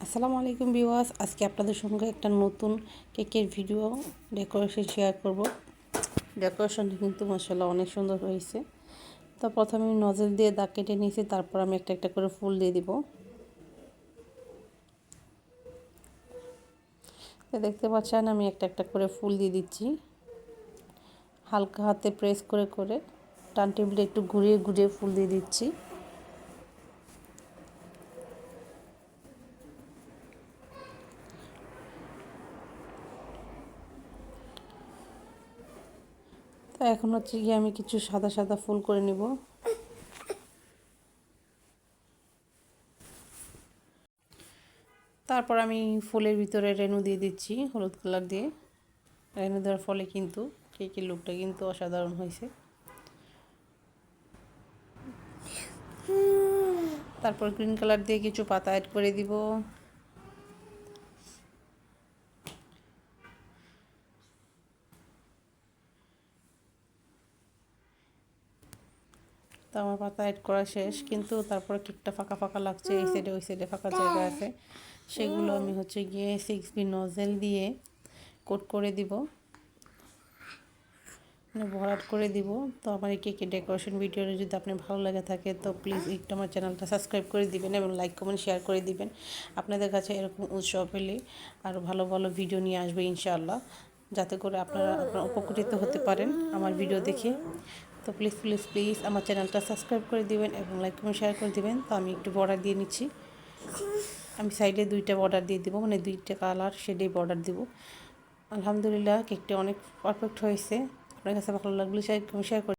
আসসালামু আলাইকুম ভিউয়ার্স, আজকে আপনাদের সঙ্গে একটা নতুন কেকের ভিডিও ডেকোরেশন শেয়ার করব। ডেকোরেশনটা কিন্তু মাশাআল্লাহ অনেক সুন্দর হয়েছে। তো প্রথমে আমি নজল দিয়ে দাগ কেটে নিয়েছি, তারপর আমি একটা একটা করে ফুল দিয়ে দিব। তো দেখতে পাচ্ছেন আমি একটা একটা করে ফুল দিয়ে দিচ্ছি। হালকা হাতে প্রেস করে করে টার্ন টেবিলে একটু ঘুরিয়ে ঘুরিয়ে ফুল দিয়ে দিচ্ছি। তো এখন হচ্ছে গিয়ে আমি কিছু সাদা সাদা ফুল করে নিব। তারপর আমি ফুলের ভিতরে রেনু দিয়ে দিচ্ছি হলুদ কালার দিয়ে। রেনু দেওয়ার ফলে কিন্তু কেকের লুকটা কিন্তু অসাধারণ হয়েছে। তারপর গ্রিন কালার দিয়ে কিছু পাতা অ্যাড করে দিব। তো আমার পাতা অ্যাড করা শেষ, কিন্তু তারপর কেকটা ফাঁকা ফাঁকা লাগছে, এই সাইডে ওই সাইডে ফাঁকা জায়গা আছে, সেগুলো আমি হচ্ছে গিয়ে 6B নজেল দিয়ে কোট করে দিব, মানে ভরাট করে দিব। তো আমার এই কেকের ডেকোরেশন ভিডিওটা যদি আপনার ভালো লাগে থাকে তো প্লিজ একটু আমার চ্যানেলটা সাবস্ক্রাইব করে দিবেন এবং লাইক কমেন্ট শেয়ার করে দিবেন। আপনাদের কাছে এরকম উৎসাহ পেলে আরও ভালো ভালো ভিডিও নিয়ে আসবে ইনশাআল্লাহ, যাতে করে আপনারা উপকৃত হতে পারেন আমার ভিডিও দেখে। তো প্লিজ প্লিজ প্লিজ আমার চ্যানেলটা সাবস্ক্রাইব করে দিবেন এবং লাইক কমেন্ট শেয়ার করে দিবেন। তো আমি একটু বর্ডার দিয়ে নিচ্ছি, আমি সাইডে দুইটা বর্ডার দিয়ে দিব, মানে দুইটা কালার শেডে বর্ডার দিব। আলহামদুলিল্লাহ কেকটা অনেক পারফেক্ট হয়েছে। আপনার কাছে ভালো লাগলে শেয়ার করে